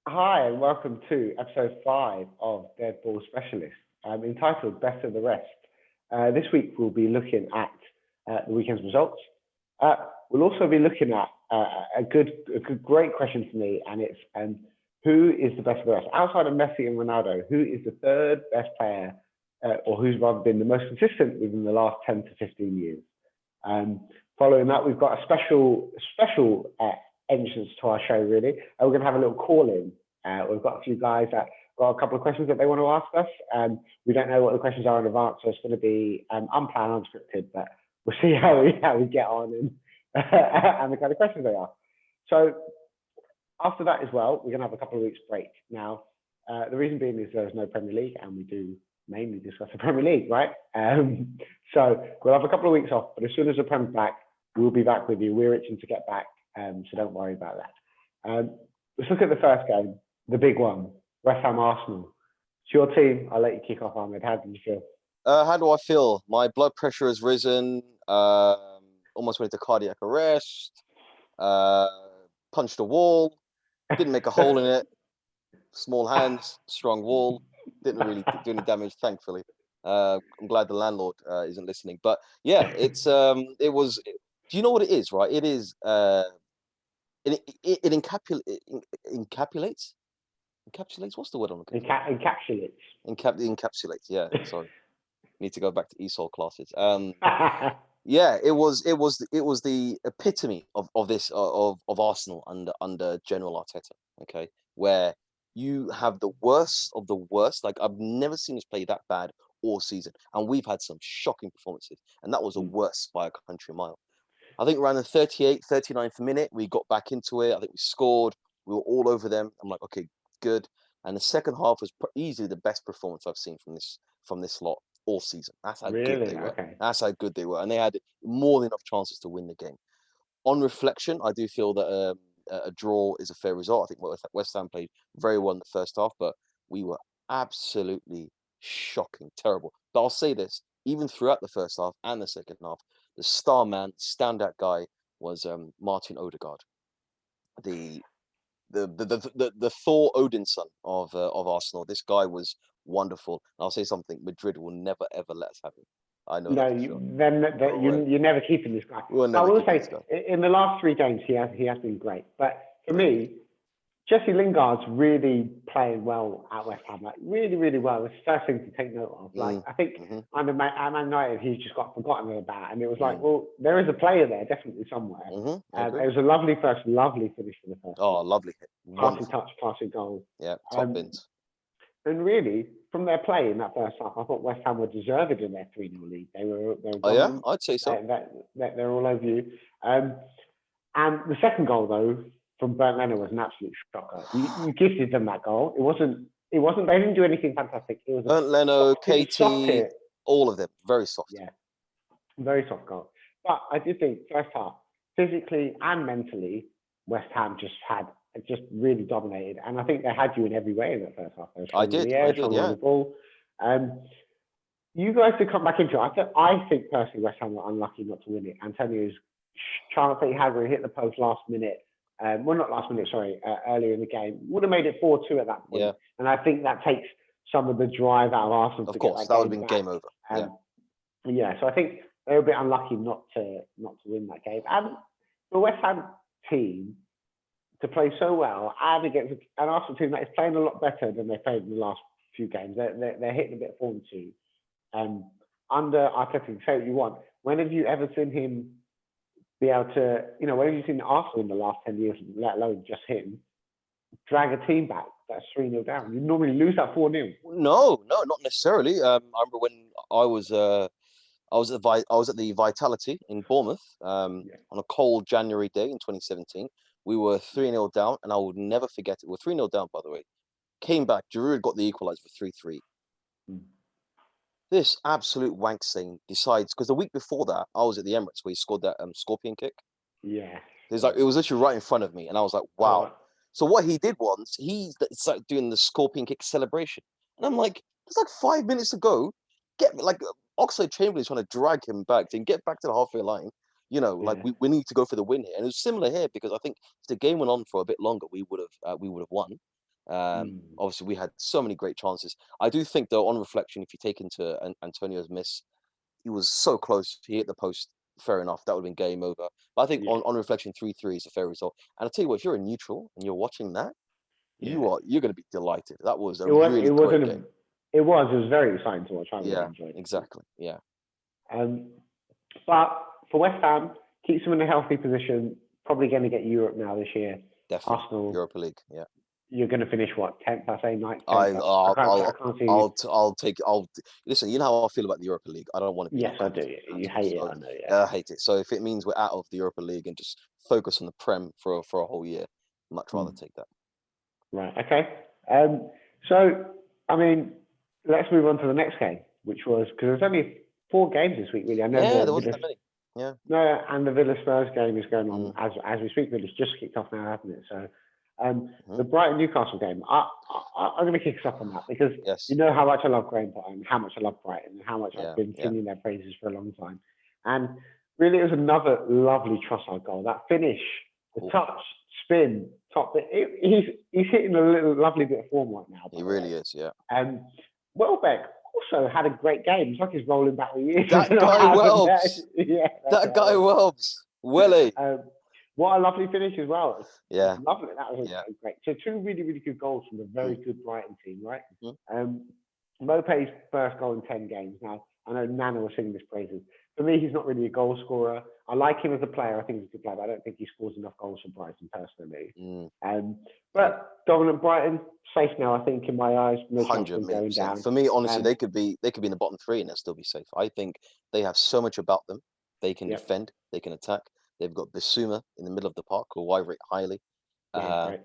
Hi, and welcome to episode 5 of Deadball Specialist, entitled Best of the Rest. This week we'll be looking at the weekend's results. We'll also be looking at great question for me, and it's who is the best of the rest? Outside of Messi and Ronaldo, who is the third best player, or who's rather been the most consistent within the last 10 to 15 years? Um, Following that, we've got a special entrance to our show, really. We're going to have a little call in. We've got a few guys that got a couple of questions that they want to ask us. We don't know what the questions are in advance, so it's going to be unplanned, unscripted, but we'll see how we get on and, and the kind of questions they ask. So after that as well, we're going to have a couple of weeks break. Now, the reason being is there's no Premier League, and we do mainly discuss the Premier League, right? So we'll have a couple of weeks off, but as soon as the Premier's back, we'll be back with you. We're itching to get back, so don't worry about that. Let's look at the first game, the big one, West Ham Arsenal. It's your team. I'll let you kick off, Ahmed. How did you feel? How do I feel? My blood pressure has risen. Almost went into cardiac arrest. Punched a wall. Didn't make a hole in it. Small hands, strong wall. Didn't really do any damage, thankfully. I'm glad the landlord isn't listening. But yeah, it was. Do you know what it is? Right? It is. It encapsulates. Encapsulates. What's the word I'm looking for? Encapsulates. Encapsulates. Yeah. Sorry. Need to go back to ESOL classes. Yeah, it was the epitome of this of Arsenal under General Arteta. Okay, where you have the worst of the worst. Like, I've never seen us play that bad all season, and we've had some shocking performances, and that was the worst by a country mile. I think around the 38th, 39th minute, we got back into it. I think we scored. We were all over them. I'm like, okay, good. And the second half was easily the best performance I've seen from this lot all season. That's how good they were. Okay. That's how good they were. And they had more than enough chances to win the game. On reflection, I do feel that a draw is a fair result. I think West Ham played very well in the first half, but we were absolutely shocking, terrible. But I'll say this, even throughout the first half and the second half, the star man, standout guy was Martin Odegaard, the Thor Odinson of Arsenal. This guy was wonderful. And I'll say something: Madrid will never ever let us have him. I know that for sure. Then you're never keeping this guy. I will say, in the last 3 games, he has been great. But for me, Jesse Lingard's really playing well at West Ham, like really, really well. It's the first thing to take note of. Like, I think under Man United, he's just got forgotten about, and it was like, well, there is a player there, definitely somewhere. It was a lovely finish for the first. Oh, lovely hit, passing touch, passing goal. Yeah, top bins. And really, from their play in that first half, I thought West Ham were deserved in their 3-0 lead. They were. Oh yeah, I'd say so. They're all over you. And the second goal, though, from Bernd Leno was an absolute shocker. You gifted them that goal. It wasn't. They didn't do anything fantastic. It was Bernd Leno, KT, all of them very soft. Yeah, very soft goal. But I did think first half, physically and mentally, West Ham just really dominated, and I think they had you in every way in that first half. I did, yeah. The ball. You guys to come back into it. I think personally West Ham were unlucky not to win it. Antonio's chance that he had where he hit the post last minute. Well, not last minute, sorry, earlier in the game, would have made it 4-2 at that point. Yeah. And I think that takes some of the drive out of Arsenal. Of course, that would have been game over. Yeah, so I think they were a bit unlucky not to win that game. And the West Ham team to play so well and against an Arsenal team that is playing a lot better than they played in the last few games. They're hitting a bit of form too. Under Arteta, say what you want. When have you ever seen him be able to, when have you seen Arsenal in the last 10 years, let alone just him, drag a team back that's 3-0 down? You normally lose that 4-0. No, not necessarily. I remember when I was at the Vitality in Bournemouth on a cold January day in 2017. We were 3-0 down, and I would never forget it. We're 3-0 down, by the way. Came back. Giroud got the equaliser for 3-3. This absolute wank stain decides, because the week before that, I was at the Emirates where he scored that scorpion kick. Yeah. It was literally right in front of me, and I was like, wow. So what he did was, he started doing the scorpion kick celebration. And I'm like, there's like 5 minutes to go. Oxlade-Chamberlain's trying to drag him back to get back to the halfway line. We need to go for the win here. And it was similar here, because I think if the game went on for a bit longer, we would have won. Obviously, we had so many great chances. I do think, though, on reflection, if you take into Antonio's miss, he was so close. He hit the post. Fair enough. That would have been game over. But I think Yeah, on reflection, 3-3 is a fair result. And I'll tell you what, if you're a neutral and you're watching that, yeah. you're going to be delighted. That was a It was. really It great wasn't. game. It was very exciting to watch. I really Yeah, enjoyed it. exactly. Yeah, But for West Ham, keeps them in a healthy position. Probably going to get Europe now this year. definitely. Arsenal, Europa League. Yeah. you're going to finish what, 10th? I say 9th, I 10th. I I'll can't see. listen. You know how I feel about the Europa League. I don't want to be Yes, that I kind do. of team You at all. hate it. So I know. yeah, Yeah. I hate it. So if it means we're out of the Europa League and just focus on the Prem for a whole year, I'd much rather take that. Right. Okay. So, I mean, let's move on to the next game, which was because there's only 4 games this week, really. I know Yeah, the there wasn't Villa, that many. Yeah. no, and the Villa Spurs game is going on Mm. as we speak. But it's just kicked off now, hasn't it? So, Mhm. the Brighton Newcastle game, I'm going to kick us off on that because Yes. you know how much I love Graham Potter and how much I love Brighton and how much I've Yeah. been Yeah. singing their praises for a long time. And really, it was another lovely Trossard goal. That finish, the Cool. touch, spin, top. He's hitting a little lovely bit of form right now. He really is. Yeah. Welbeck also had a great game. It's like he's rolling back the years. That guy Welbs. Yeah, That guy Welbs. Welly. what a lovely finish as well. Yeah. Lovely. That was Yeah. great. So 2 really, really good goals from a very good Brighton team, right? Mhm. Mopé's first goal in 10 games. Now, I know Nana was singing his praises. For me, he's not really a goal scorer. I like him as a player. I think he's a good player, but I don't think he scores enough goals for Brighton personally. But dominant Brighton, safe now, I think, in my eyes. No chance of them going 100%. down. For me, honestly, they could be in the bottom 3 and they'll still be safe. I think they have so much about them. They can defend, they can attack. They've got Bissouma in the middle of the park, who I rate highly. Great.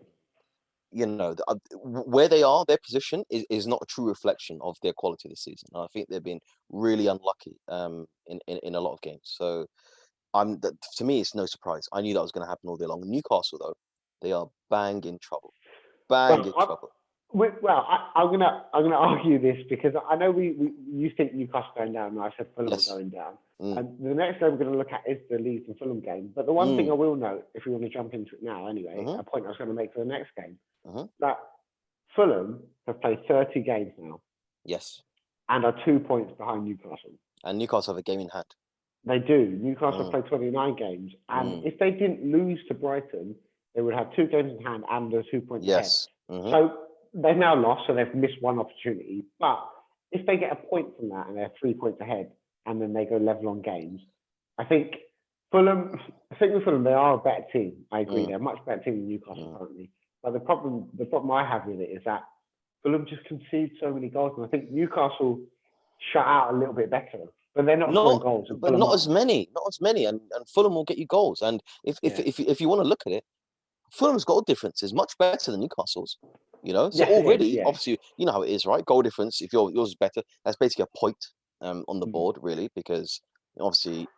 You know, where they are, their position is not a true reflection of their quality this season. I think they've been really unlucky in a lot of games. So to me, it's no surprise. I knew that was going to happen all day long. Newcastle, though, they are bang in trouble. Bang in trouble. I'm gonna argue this because I know you think Newcastle going down, and I said Fulham are going down. And the next game we're going to look at is the Leeds and Fulham game. But the one thing I will note, if we want to jump into it now, anyway, a point I was going to make for the next game, that Fulham have played 30 games now. Yes. And are 2 points behind Newcastle. And Newcastle have a game in hand. They do. Newcastle played 29 games, and if they didn't lose to Brighton, they would have 2 games in hand and they're 2 points ahead. So they've now lost, so they've missed one opportunity. But if they get a point from that and they're 3 points ahead, and then they go level on games, I think with Fulham, they are a better team. I agree, they're a much better team than Newcastle currently. But the problem I have with it is that Fulham just concede so many goals, and I think Newcastle shut out a little bit better. But they're not scoring goals. But not as many, and Fulham will get you goals. And if you want to look at it, Fulham's goal difference is much better than Newcastle's. You know, so already, obviously, you know how it is, right? Goal difference. If yours is better, that's basically a point on the board, really, because obviously,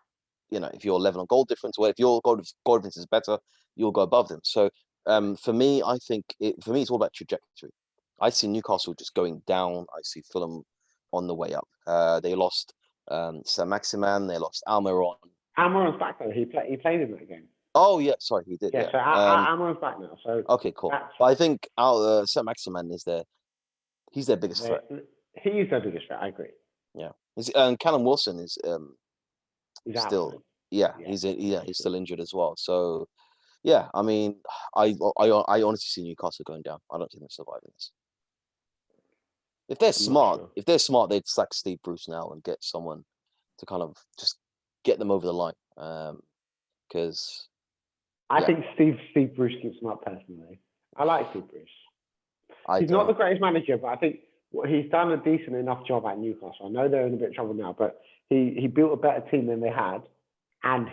you know, if you're level on goal difference, or if your goal difference is better, you'll go above them. So for me, I think it's all about trajectory. I see Newcastle just going down. I see Fulham on the way up. They lost Saint-Maximin. They lost Almiron. Almiron's back though. He played in that game. Oh yeah, sorry, he did. Yeah. So Almiron's back now. So okay, cool. But I think Saint-Maximin he's their biggest threat. He is their biggest threat. I agree. Yeah, and Callum Wilson is he's still out. He's still injured as well. So yeah, I mean, I honestly see Newcastle going down. I don't see them surviving this. If they're smart, they'd sack Steve Bruce now and get someone to kind of just get them over the line. Because I think Steve Bruce keeps them up personally. I like Steve Bruce. He's not the greatest manager, but I think he's done a decent enough job at Newcastle. I know they're in a bit of trouble now, but he built a better team than they had, and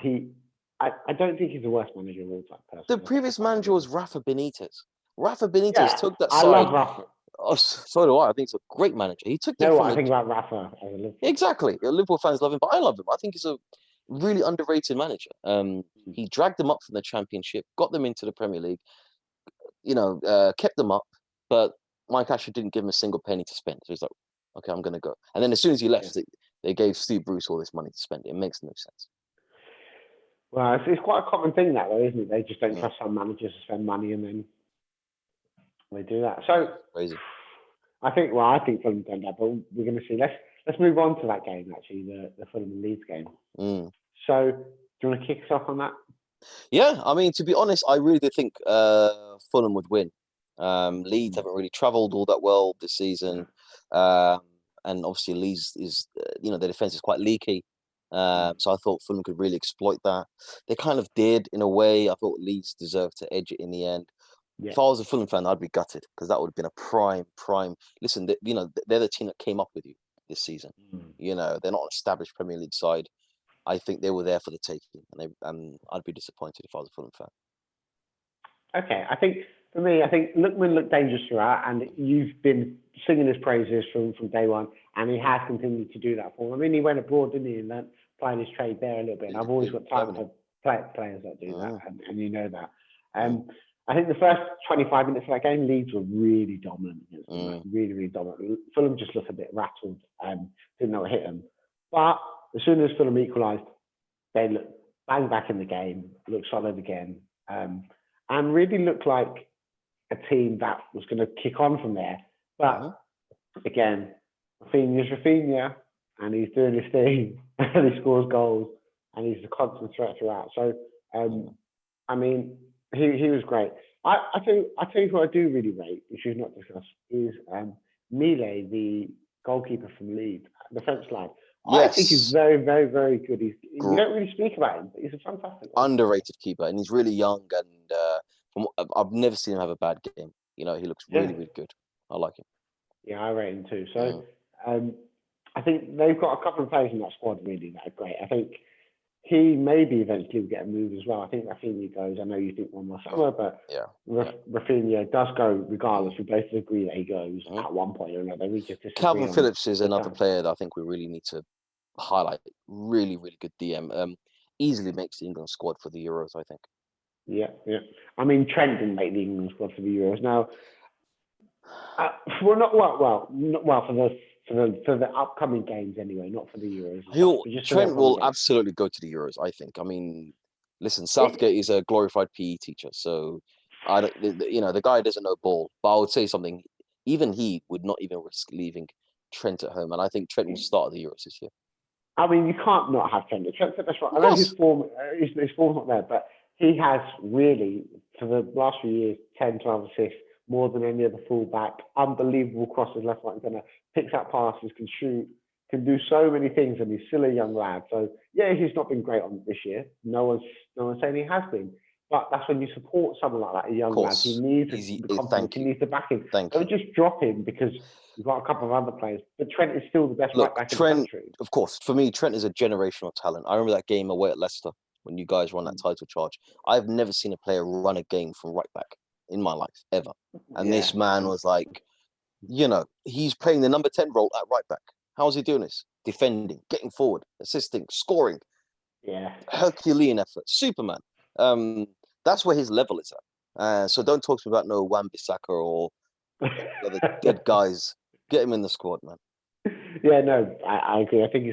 I don't think he's the worst manager of all time. Personally. The previous manager was Rafa Benitez. Rafa Benitez took that side. I love Rafa. Oh, so do I. I think he's a great manager. He took them. You know what I think about Rafa as a Liverpool. Exactly. Liverpool fans love him, but I love him. I think he's a really underrated manager. He dragged them up from the Championship, got them into the Premier League. You know, kept them up, but Mike Ashley didn't give him a single penny to spend. So he's like, okay, I'm going to go. And then as soon as he left, they gave Steve Bruce all this money to spend. It makes no sense. Well, it's quite a common thing that though, isn't it? They just don't trust some managers to spend money and then We do that. So Crazy. I think Fulham done that, but we're going to see. Let's move on to that game. Actually, the Fulham and Leeds game. So, do you want to kick us off on that? Yeah, I mean, to be honest, I really did think Fulham would win. Leeds haven't really travelled all that well this season, and obviously Leeds is, their defence is quite leaky. So I thought Fulham could really exploit that. They kind of did in a way. I thought Leeds deserved to edge it in the end. Yeah. If I was a Fulham fan, I'd be gutted because that would have been a prime. Listen, they're the team that came up with you this season. They're not an established Premier League side. I think they were there for the taking, and I'd be disappointed if I was a Fulham fan. Okay, I think for me, Lookman looked dangerous throughout, and you've been singing his praises from day one, and he has continued to do that for him. I mean, he went abroad, didn't he, and learned playing his trade there a little bit. And I've always got time for players that do that, and you know that. I think the first 25 minutes of that game, Leeds were really dominant against them, really, really dominant. Fulham just looked a bit rattled, didn't know what hit them. But as soon as Fulham equalised, they looked bang back in the game, looked solid again, and really looked like a team that was going to kick on from there. But again, Rafinha's Rafinha, and he's doing his thing, and he scores goals, and he's a constant threat throughout. So, I mean, he was great. I tell you who I do really rate, which we've not discussed, is Mile, the goalkeeper from Leeds, the French lad. Yes. I think he's very, very, very good. You don't really speak about him, but he's a fantastic underrated keeper, and he's really young. And I've never seen him have a bad game. He looks really, really good. I like him. Yeah, I rate him too. So I think they've got a couple of players in that squad really that are great. I think he maybe eventually will get a move as well. I think Rafinha goes. I know you think one more summer, but Rafinha does go regardless. We both agree that he goes at one point or another. We just Calvin Phillips is another player that I think we really need to highlight. Really, really good DM. Easily makes the England squad for the Euros, I think. Yeah. I mean, Trent didn't make the England squad for the Euros. Now, for the upcoming games anyway, not for the Euros. Trent will absolutely go to the Euros, I think. I mean, listen, Southgate is a glorified PE teacher, so the guy doesn't know ball. But I would say something. Even he would not even risk leaving Trent at home, and I think Trent will start at the Euros this year. I mean, you can't not have Trent. Trent's the best one. I know his form's not there, but he has really, for the last few years, 10, 12 assists, more than any other fullback. Unbelievable crosses left, right, and centre. Picks up passes, can shoot, can do so many things, and he's still a young lad. So yeah, he's not been great on this year. No one's saying he has been. But that's when you support someone like that, a young lad. He needs the confidence. He needs the backing. Don't just drop him because you've got a couple of other players. But Trent is still the best right back in the country. Of course, for me, Trent is a generational talent. I remember that game away at Leicester when you guys won that title charge. I've never seen a player run a game from right back in my life, ever. And this man was like, he's playing the number 10 role at right back. How is he doing this? Defending, getting forward, assisting, scoring. Yeah. Herculean effort. Superman. That's where his level is at. So don't talk to me about no Wan-Bissaka or the dead guys. Get him in the squad, man. Yeah, no, I agree. I think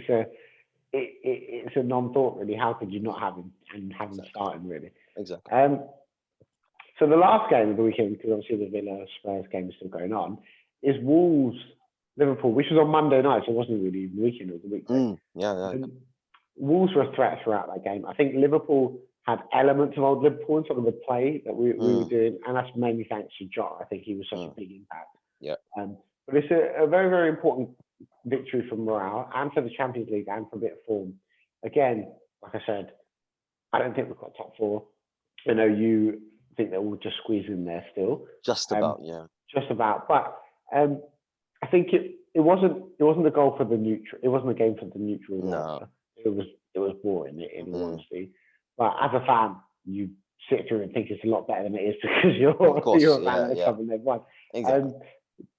it's a non-thought, really. How could you not have him and have him starting, really? Exactly. So the last game of the weekend, because obviously the Villa Spurs game is still going on, is Wolves Liverpool, which was on Monday night, so it wasn't really the weekend, it was the weekday. Yeah. Wolves were a threat throughout that game. I think Liverpool had elements of old Liverpool in some of the play that we were doing, and that's mainly thanks to Jota. I think he was such a big impact. Yeah. But it's a very, very important victory for morale and for the Champions League and for a bit of form. Again, like I said, I don't think we've got top four. I know you think that we'll just squeeze in there still. Just about, yeah. Just about. But I think it wasn't a goal for the neutral. It wasn't a game for the neutral. No. It was boring in all honesty. But as a fan, you sit through and think it's a lot better than it is because you're a fan of the club and they've won. Exactly.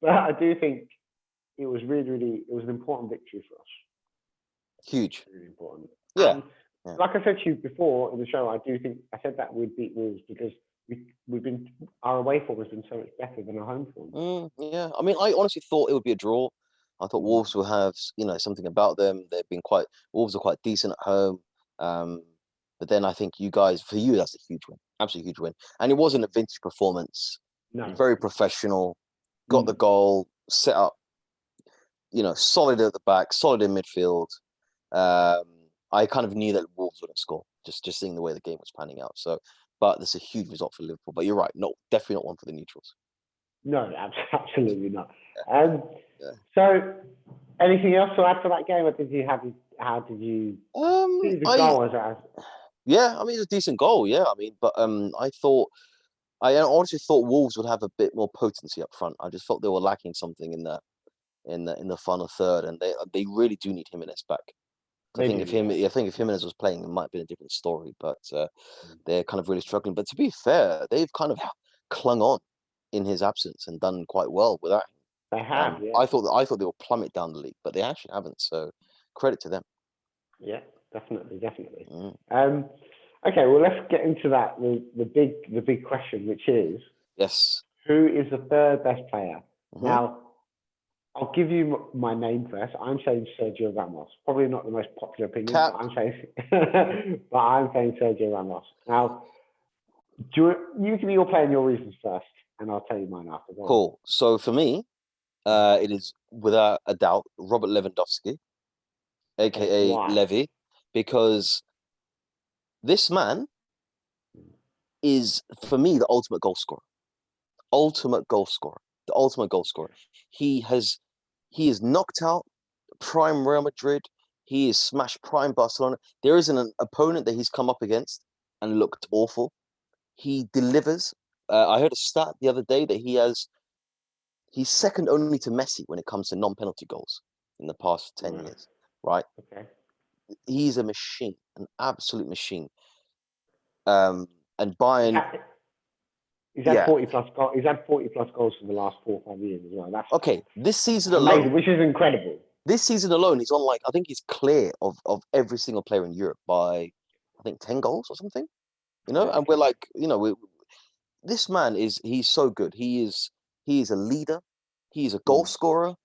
But I do think it was really, really, it was an important victory for us. Huge. Really important. Yeah. Like I said to you before in the show, I said that we'd beat Wolves because our away form has been so much better than our home form. Yeah. I mean, I honestly thought it would be a draw. I thought Wolves will have, something about them. Wolves are quite decent at home. But then I think for you, that's a huge win. Absolutely huge win. And it wasn't a vintage performance. No. Very professional. Got the goal, set up, solid at the back, solid in midfield. I kind of knew that Wolves wouldn't score, just seeing the way the game was panning out. So, but there's a huge result for Liverpool. But you're right, definitely not one for the neutrals. No, absolutely not. Yeah. So, anything else to add for that game, or how did you see the goal as? Yeah, I mean it's a decent goal. Yeah, I mean, but I honestly thought Wolves would have a bit more potency up front. I just felt they were lacking something in the final third, and they really do need Jimenez back. I think if Jimenez was playing, it might have been a different story. But they're kind of really struggling. But to be fair, they've kind of clung on in his absence and done quite well without him. They have, yeah. I thought they would plummet down the league, but they actually haven't. So credit to them. Yeah, definitely. Okay, well, let's get into that. The big question, which is, yes, who is the third best player? Mm-hmm. Now, I'll give you my name first. I'm saying Sergio Ramos. Probably not the most popular opinion, but I'm saying Sergio Ramos. Now, you give me your play and your reasons first, and I'll tell you mine after. Cool. So for me, it is without a doubt Robert Lewandowski, aka Levy, because this man is, for me, the ultimate goal scorer. The ultimate goal scorer. He has knocked out prime Real Madrid. He has smashed prime Barcelona. There isn't an opponent that he's come up against and looked awful. He delivers. I heard a stat the other day that he's second only to Messi when it comes to non-penalty goals in the past 10 years, right? Okay. He's a machine, an absolute machine. And Bayern... He's had 40 plus goals. He's had 40 plus goals for the last 4 or 5 years as well. That's okay. This season alone, amazing, which is incredible. This season alone, he's on I think he's clear of every single player in Europe by, I think 10 goals or something. And we're this man he's so good. He is a leader. He's a goal scorer.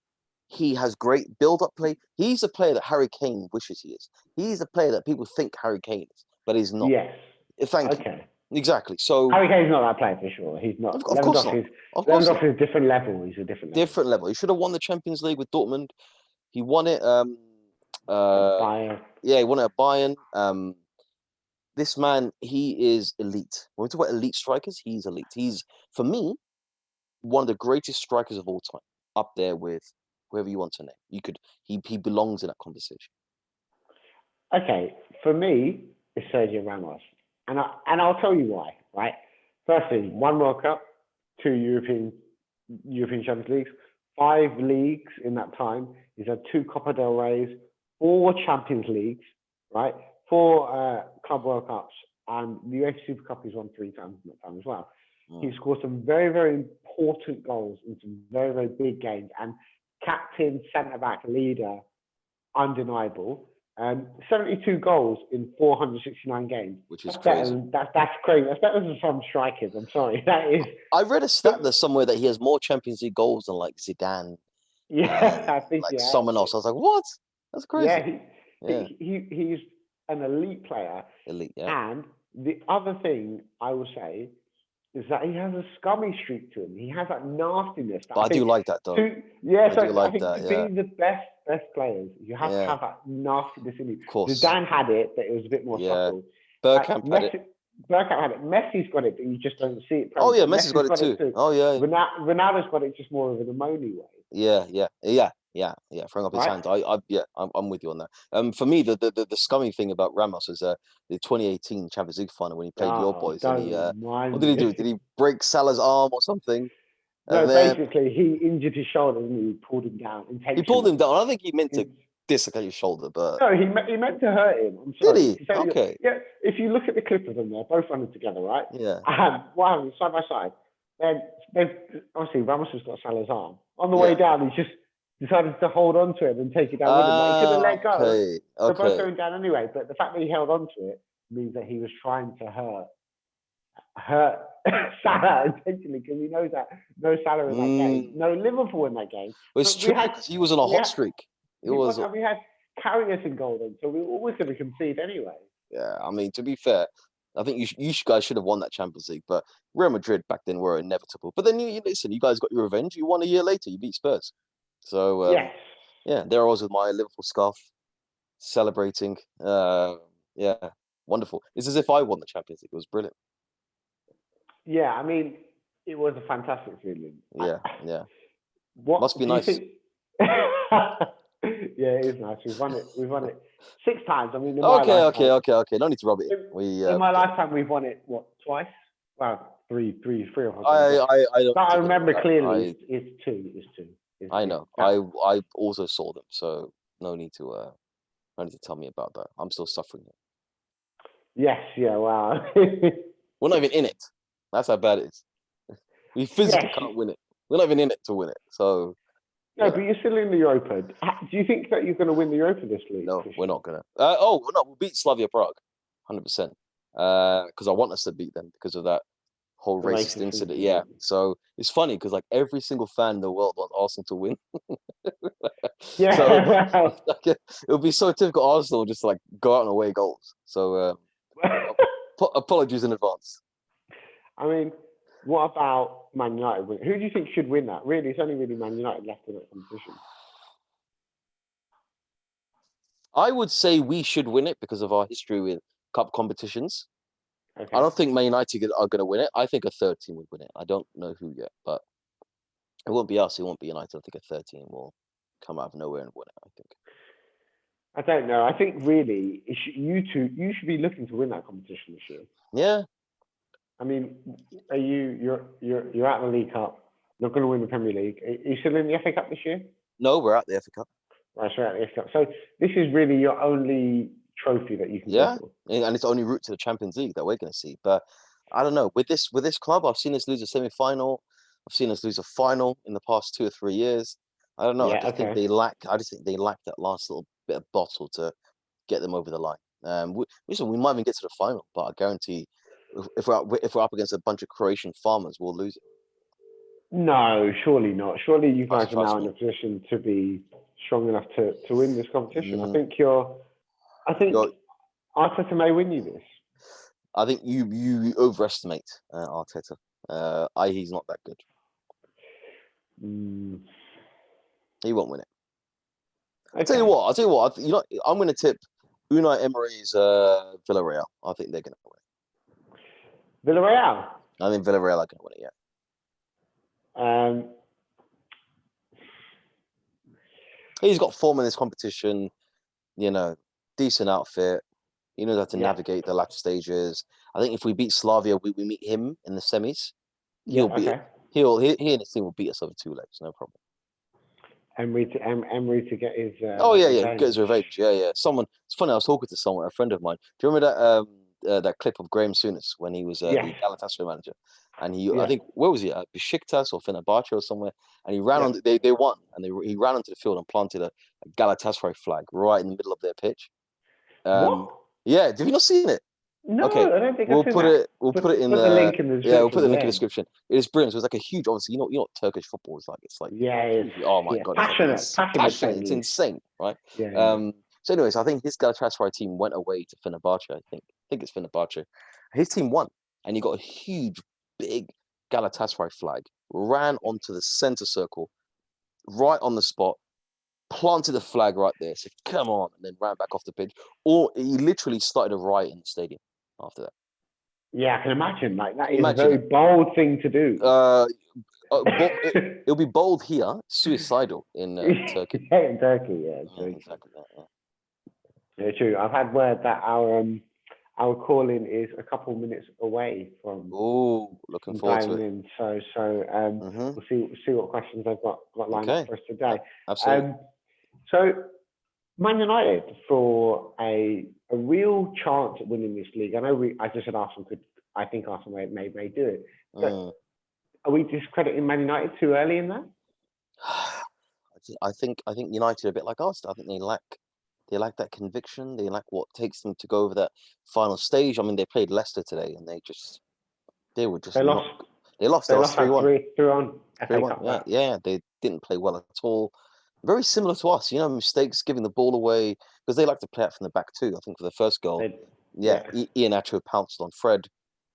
He has great build-up play. He's a player that Harry Kane wishes he is. He's a player that people think Harry Kane is, but he's not. Yes. Thank you. Exactly. So Harry Kane's not that player for sure. He's not. Of course not. Lewandowski is a different level. He's a different level. He should have won the Champions League with Dortmund. He won it. Bayern. Yeah, he won it at Bayern. This man, he is elite. When we talk about elite strikers, he's elite. He's, for me, one of the greatest strikers of all time. Up there with whoever you want to name. He belongs in that conversation. Okay, for me, it's Sergio Ramos, and I'll tell you why. Right, firstly, 1 World Cup, 2 European Champions Leagues, 5 leagues in that time. He's had 2 Copa del Reys, 4 Champions Leagues, right? 4 Club World Cups, and the UEFA Super Cup he's won 3 times in that time as well. He scored some very, very important goals in some very, very big games, and captain, centre-back, leader, undeniable. 72 goals in 469 games. Which is crazy. That's crazy. That's better than some strikers. I'm sorry. That is. I read a stat there somewhere that he has more Champions League goals than Zidane. Yeah, I think someone else. I was like, what? That's crazy. He's an elite player. Elite, yeah. And the other thing I will say is that he has a scummy streak to him. He has that nastiness. But I do like that, though. I think to be the best players, you have to have that nastiness in you. Of course. Zidane had it, but it was a bit more subtle. Bergkamp had it. Bergkamp had it. Messi's got it, but you just don't see it. Oh, yeah, Messi's got it too. Oh, yeah. Ronaldo's got it just more of an ammonia way. Yeah. Throwing up his hands. I'm with you on that. For me, the scummy thing about Ramos is the 2018 Champions League final when he played your boys. And what did he do? Did he break Salah's arm or something? No, basically he injured his shoulder and he pulled him down intentionally. He pulled him down. I don't think he meant to dislocate his shoulder, but no, he meant to hurt him. I'm sorry. Did he? Okay. Yeah. If you look at the clip of them, they're both running together, right? Yeah. What happened side by side? Then obviously Ramos has got Salah's arm. On the way down, he just decided to hold on to it and take it down with him. Like, he could have let go. Okay. They're both going down anyway. But the fact that he held on to it means that he was trying to hurt Salah intentionally, because he knows that no Salah in that game, no Liverpool in that game. Well, it's true, because he was on a hot streak. We had Karius in goal then, so we were always going to concede anyway. Yeah, I mean, to be fair, I think you guys should have won that Champions League, but Real Madrid back then were inevitable. But then you listen, you guys got your revenge. You won a year later. You beat Spurs. So Yes. yeah, there I was with my Liverpool scarf, celebrating. Yeah, wonderful. It's as if I won the Champions League. It was brilliant. Yeah, I mean, it was a fantastic feeling. Yeah. What Must be do you nice. think? Yeah, it is nice. We've won it 6 times. I mean, in my lifetime. Okay. No need to rub it in. In my lifetime, we've won it twice? Well, three or four I times. don't. But I think remember that. clearly. It's two. I know. I also saw them, so no need to tell me about that. I'm still suffering it. Yes. Yeah. Wow. We're not even in it. That's how bad it is. We physically can't win it. We're not even in it to win it. So. No, but you're still in the Europa. Do you think that you're going to win the Europa this league? No, we're not gonna. No, we'll beat Slavia Prague, 100%. Because I want us to beat them because of that whole racist incident. Yeah. So it's funny because like every single fan in the world wants Arsenal to win. Yeah. So it would be so typical Arsenal just to, like go out and away goals. So apologies in advance. I mean, what about Man United? Who do you think should win that? Really, it's only really Man United left in that competition. I would say we should win it because of our history with cup competitions. Okay. I don't think Man United are going to win it. I think a third team would win it. I don't know who yet, but it won't be us. It won't be United. I think a third team will come out of nowhere and win it, I think. I don't know. I think really, you should be looking to win that competition this year. Yeah. I mean, you're out of the League Cup. Not going to win the Premier League. Are you still in the FA Cup this year? No, we're at the FA Cup. Right, so we're at the FA Cup. So this is really your only trophy that you can go for. And it's the only route to the Champions League that we're going to see. But I don't know. With this club, I've seen us lose a semi-final. I've seen us lose a final in the past 2 or 3 years. I don't know. Yeah, I just think they lack that last little bit of bottle to get them over the line. We might even get to the final, but I guarantee if we're up against a bunch of Croatian farmers, we'll lose it. No, surely not. Surely you guys are now me. in a position to be strong enough to win this competition. I think Arteta may win you this. I think you overestimate Arteta. He's not that good. He won't win it. Okay. I'll tell you what. I'm going to tip Unai Emery's Villarreal. I think they're going to win it. Villarreal? I think Villarreal are going to win it, yeah. He's got form in this competition, decent outfit. He knows how to navigate the latter stages. I think if we beat Slavia, we meet him in the semis. He and his team will beat us over 2 legs, no problem. Emery to get his get his revenge. Yeah. It's funny, I was talking to someone, a friend of mine. Do you remember that clip of Graham Souness when he was the Galatasaray manager? And I think, where was he? At Besiktas or Fenerbahce or somewhere? And he ran on. They won, and he ran onto the field and planted a Galatasaray flag right in the middle of their pitch. What? Yeah, have you not seen it? No, okay. I don't think We'll put it in the link in the description. Yeah, we'll put the link in the description. It is brilliant. So it's like a huge, obviously, you know what Turkish football is like. It's like oh my god, passionate. It's insane, right? Yeah. So, anyways, I think his Galatasaray team went away to Fenerbahce. I think it's Fenerbahce. His team won, and he got a huge, big Galatasaray flag. Ran onto the center circle, right on the spot. Planted the flag right there. Said, "Come on!" and then ran back off the pitch. Or he literally started a riot in the stadium after that. Yeah, I can imagine. Like that is a very bold thing to do. It'll be bold here, suicidal in Turkey. Yeah, in Turkey, yeah. Exactly that. Yeah, true. I've had word that our call-in is a couple minutes away from. Oh, looking forward to it. In. So we'll see what questions I've got lined up for us today. Absolutely. So Man United for a real chance at winning this league. I know I just said Arsenal could. I think Arsenal may do it. But are we discrediting Man United too early in that? I think United are a bit like us. I think they lack that conviction. They lack what takes them to go over that final stage. I mean, they played Leicester today, and they lost 3-1. Yeah, they didn't play well at all. Very similar to us, mistakes, giving the ball away, because they like to play out from the back too. I think for the first goal, Iheanacho pounced on Fred.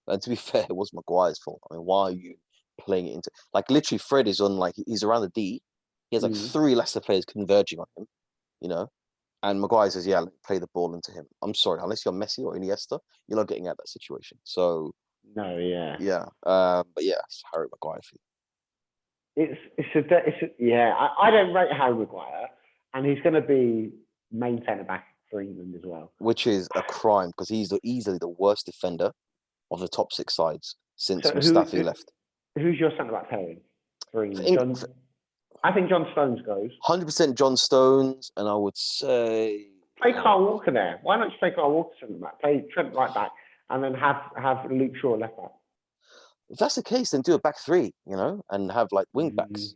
And to be fair, it was Maguire's fault. I mean, why are you playing it into like literally Fred is on like he's around the D. He has like three Leicester players converging on him, you know. And Maguire says, "Yeah, play the ball into him." I'm sorry, unless you're Messi or Iniesta, you're not getting out of that situation. So No, but yeah, it's Harry Maguire. I don't rate Harry Maguire, and he's going to be main centre back for England as well, which is a crime because he's easily the worst defender of the top 6 sides since Mustafi left. Who's your centre back pairing for England? I think John Stones goes. 100% John Stones, and I would say play Kyle Walker there. Why not just play Kyle Walker centre back? Play Trent right back, and then have Luke Shaw left back. If that's the case, then do a back 3, you know, and have like wing backs,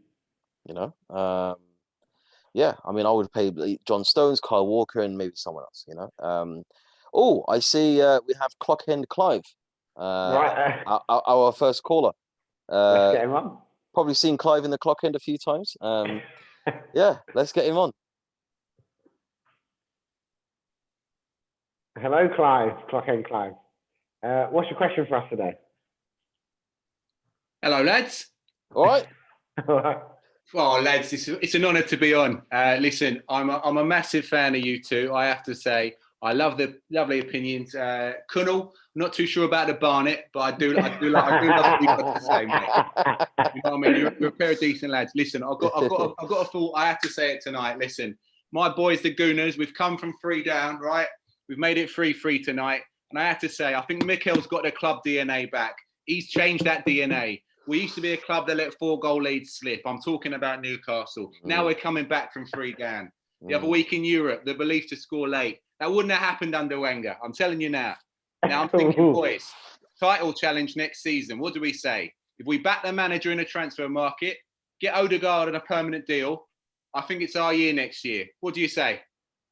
you know. Yeah, I mean, I would pay John Stones, Kyle Walker, and maybe someone else, you know. Oh, I see we have Clockhend Clive, our first caller. Let's get him on. Probably seen Clive in the Clockhend a few times. Yeah, let's get him on. Hello, Clive, Clockhend Clive. What's your question for us today? Hello, lads. All right. All right. Oh, lads, it's an honour to be on. Listen, I'm a massive fan of you two. I have to say, I love the lovely opinions. Kunnel, not too sure about the Barnet, but I do love what you've got to say, mate. You know what I mean? You're a pair of decent lads. Listen, I've got a thought. I have to say it tonight. Listen, my boys, the Gooners, we've come from 3 down, right? We've made it 3-3 tonight, and I have to say, I think Mikel's got the club DNA back. He's changed that DNA. We used to be a club that let 4-goal leads slip. I'm talking about Newcastle. Now we're coming back from 3 down. The other week in Europe, the belief to score late. That wouldn't have happened under Wenger. I'm telling you now. Now I'm thinking, boys, title challenge next season. What do we say? If we back the manager in a transfer market, get Odegaard on a permanent deal, I think it's our year next year. What do you say?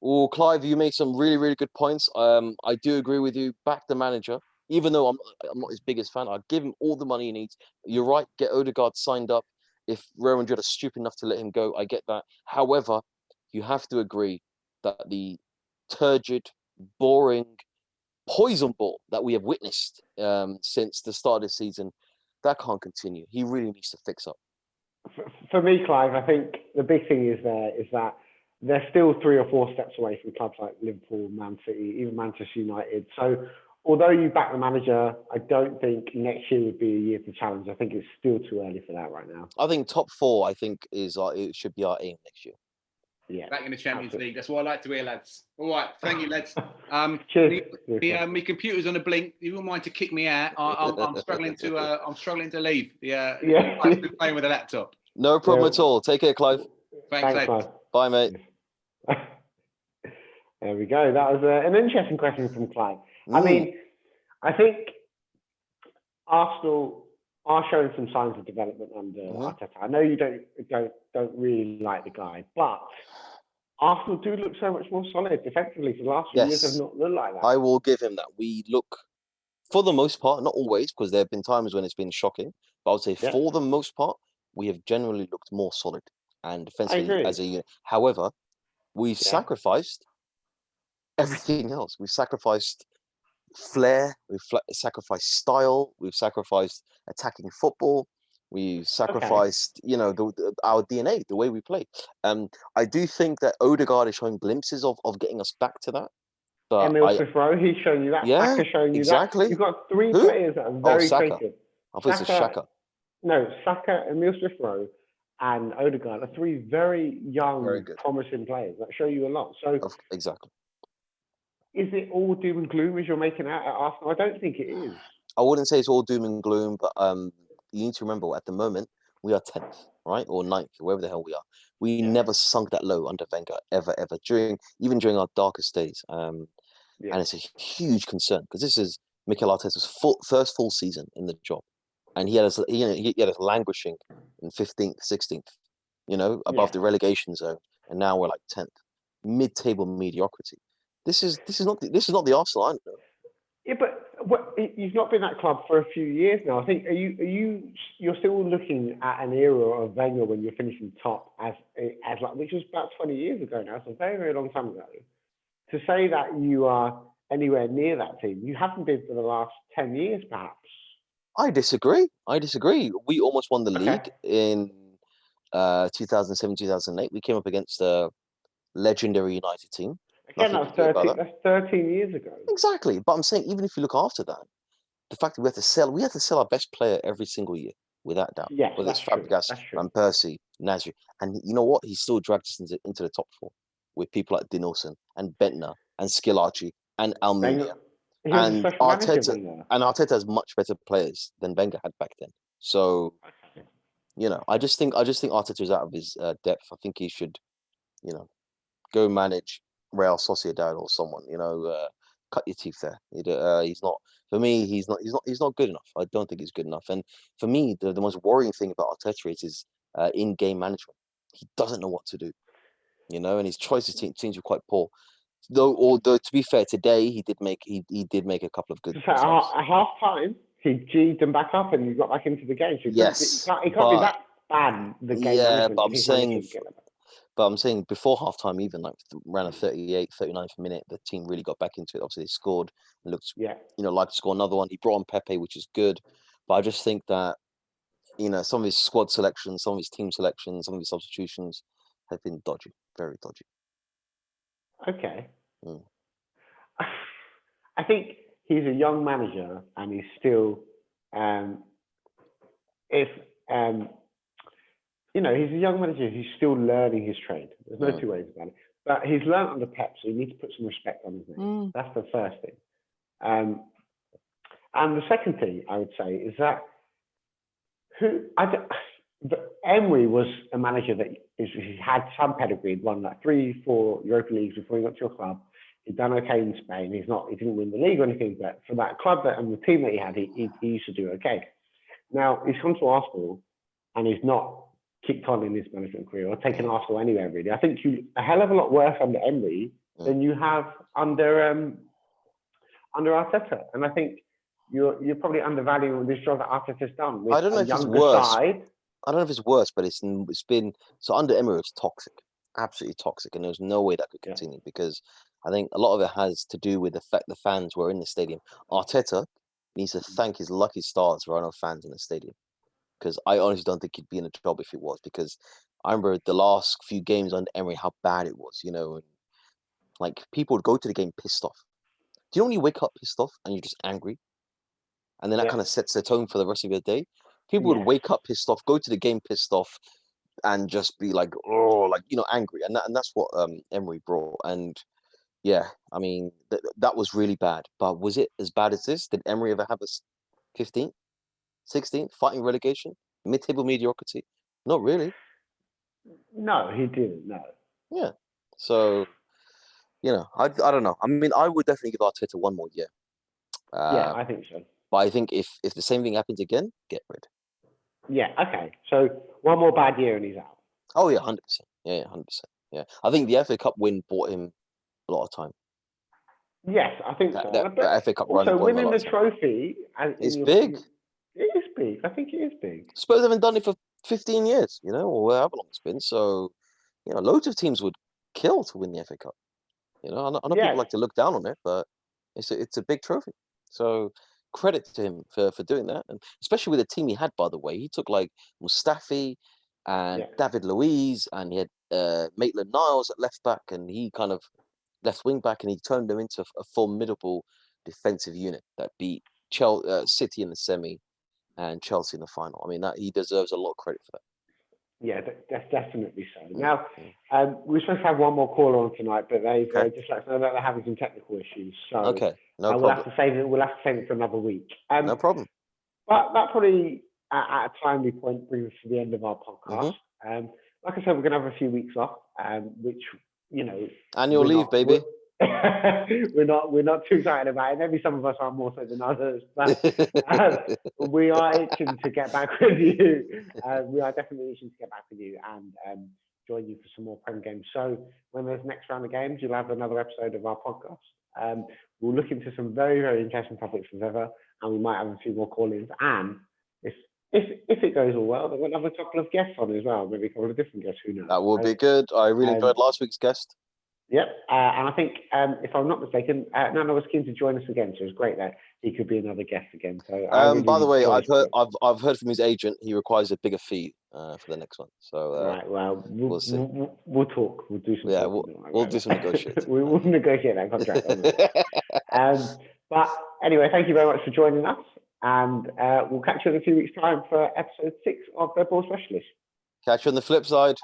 Well, Clive, you made some really, really good points. I do agree with you. Back the manager. Even though I'm not his biggest fan, I'd give him all the money he needs. You're right, get Odegaard signed up. If Real Madrid are stupid enough to let him go, I get that. However, you have to agree that the turgid, boring, poison ball that we have witnessed since the start of the season, that can't continue. He really needs to fix up. For me, Clive, I think the big thing is that they're still 3 or 4 steps away from clubs like Liverpool, Man City, even Manchester United. So although you back the manager, I don't think next year would be a year to challenge. I think it's still too early for that right now. I think top 4, I think, it should be our aim next year. Yeah, back in the Champions League. That's what I like to hear, lads. All right, thank you, lads. Cheers. My computer's on a blink. You wouldn't mind to kick me out? I'm struggling to leave. Yeah. I'm playing with a laptop. No problem at all. Take care, Clive. Thanks, Clive. Bye, mate. There we go. That was an interesting question from Clive. I mean, I think Arsenal are showing some signs of development under Arteta. I know you don't really like the guy, but Arsenal do look so much more solid defensively. For the last few years have not looked like that. I will give him that. We look, for the most part, not always, because there have been times when it's been shocking, but I would say for the most part, we have generally looked more solid and defensively as a unit. However, we've sacrificed everything else. We've sacrificed flair, we've sacrificed style, we've sacrificed attacking football, we've sacrificed, our DNA, the way we play. I do think that Odegaard is showing glimpses of getting us back to that. But Emil Smith-Rowe, he's showing you that. Yeah, Saka's showing you exactly. that. You've got 3 players that are very creative. I thought it was Xhaka. No, Saka, Emil Smith-Rowe, and Odegaard are 3 very young, promising players that show you a lot. So exactly. Is it all doom and gloom as you're making out at Arsenal? I don't think it is. I wouldn't say it's all doom and gloom, but you need to remember at the moment we are 10th, right, or 9th, wherever the hell we are. We never sunk that low under Wenger ever even during our darkest days. And it's a huge concern because this is Mikel Arteta's first full season in the job, and he had us languishing in 15th, 16th, above the relegation zone, and now we're like 10th, mid-table mediocrity. This is not the Arsenal I know. Yeah, but you've not been at club for a few years now. I think you're still looking at an era of Wenger when you're finishing top as like, which was about 20 years ago now, so a very, very long time ago. To say that you are anywhere near that team. You haven't been for the last 10 years, perhaps. I disagree. We almost won the league Okay. in 2007, 2008. We came up against a legendary United team. Again, Nothing to do about that. that's 13 years ago. Exactly. But I'm saying, even if you look after that, the fact that we had to sell our best player every single year, without doubt. Yes, Whether it's that's true. Fabregas, That's true. Van Persie, Nasri. And you know what? He still dragged us into the top four with people like Dinelson and Bentner and Skillarchi and Almunia. He was a And special manager, Arteta, Wenger. and Arteta has much better players than Wenger had back then. So, Okay. I just think Arteta is out of his depth. I think he should, go manage Real Sociedad or someone. Cut your teeth there. He's not. For me, he's not good enough. I don't think he's good enough. And for me, the most worrying thing about Arteta is his in-game management. He doesn't know what to do. And his choices seem to be quite poor. Although to be fair, today he did make a couple of good So saves. at half time, he G'd them back up and you got back into the game. So Yes, he can't be that bad, the game management. but if he's managing to get them back. I'm saying before halftime, even like around the 38th, 39th minute, the team really got back into it. Obviously, they scored and looked, like to score another one. He brought on Pepe, which is good. But I just think that, some of his squad selections, some of his team selections, some of his substitutions have been dodgy, very dodgy. Okay. I think he's a young manager and he's still, he's a young manager who's still learning his trade. There's no two ways about it. But he's learned under Pep, so you need to put some respect on his name. That's the first thing. And the second thing I would say is that Emery was a manager that he had some pedigree. He'd won like 3-4 Europa Leagues before he got to your club. He'd done okay in Spain. He didn't win the league or anything, but for that club and the team that he had, he used to do okay. Now he's come to Arsenal and he's not kicked on in his management career or taken Arsenal anywhere really. I think a hell of a lot worse under Emery than you have under Arteta, and I think you're probably undervaluing this job that Arteta's done. With I don't know if it's worse. I don't know if it's worse, but it's been so under Emery. It's toxic, absolutely toxic, and there's no way that could continue because I think a lot of it has to do with the fact the fans were in the stadium. Arteta needs to thank his lucky stars there are no fans in the stadium, because I honestly don't think he'd be in a job if it was. Because I remember the last few games under Emery, how bad it was. And like people would go to the game pissed off. Do you know when you wake up pissed off and you're just angry? And then that kind of sets the tone for the rest of your day. People would wake up pissed off, go to the game pissed off, and just be like, angry. And that's what Emery brought. And yeah, I mean, that was really bad. But was it as bad as this? Did Emery ever have us 15th, 16th, fighting relegation, mid-table mediocrity? Not really. No, he didn't. No. Yeah. So, I don't know. I mean, I would definitely give Arteta one more year. I think so. But I think if the same thing happens again, get rid. Yeah. Okay. So one more bad year and he's out. Oh yeah, 100%. Yeah, 100%. Yeah, I think the FA Cup win bought him a lot of time. Yes, I think so. The FA Cup run. Also, winning the trophy is big. It is big. I think it is big. Spurs haven't done it for 15 years, or however long it's been. So, loads of teams would kill to win the FA Cup. I know people like to look down on it, but it's a big trophy. So credit to him for doing that, and especially with the team he had. By the way, he took like Mustafi and David Luiz, and he had Maitland-Niles at left back, and he kind of left wing back, and he turned them into a formidable defensive unit that beat City in the semi and Chelsea in the final. I mean, that he deserves a lot of credit for that. Yeah, that's definitely so. Now, we're supposed to have one more call on tonight, but they've just let us know that they're having some technical issues. So no problem. We'll have to save it for another week. No problem. But that probably, at a timely point, brings us to the end of our podcast. Like I said, we're going to have a few weeks off, which, annual leave, baby. We're not too excited about it. Maybe some of us are more so than others, but we are itching to get back with you. We are definitely itching to get back with you and join you for some more Prem games. So when there's next round of games, you'll have another episode of our podcast. We'll look into some very, very interesting topics as ever, and we might have a few more call-ins. And if it goes all well, then we'll have a couple of guests on as well. Maybe a couple of different guests. Who knows? That will be good. I really enjoyed last week's guest. Yep, and I think if I'm not mistaken, Nana was keen to join us again, so it's great that he could be another guest again. So I really By the way, enjoyed I've heard from his agent he requires a bigger fee for the next one. So right, well, we'll see. we'll talk. We'll do some Yeah, talking. we'll do some negotiating. We'll negotiate that contract. But anyway, thank you very much for joining us, and we'll catch you in a few weeks' time for episode 6 of Deadball Specialist. Catch you on the flip side.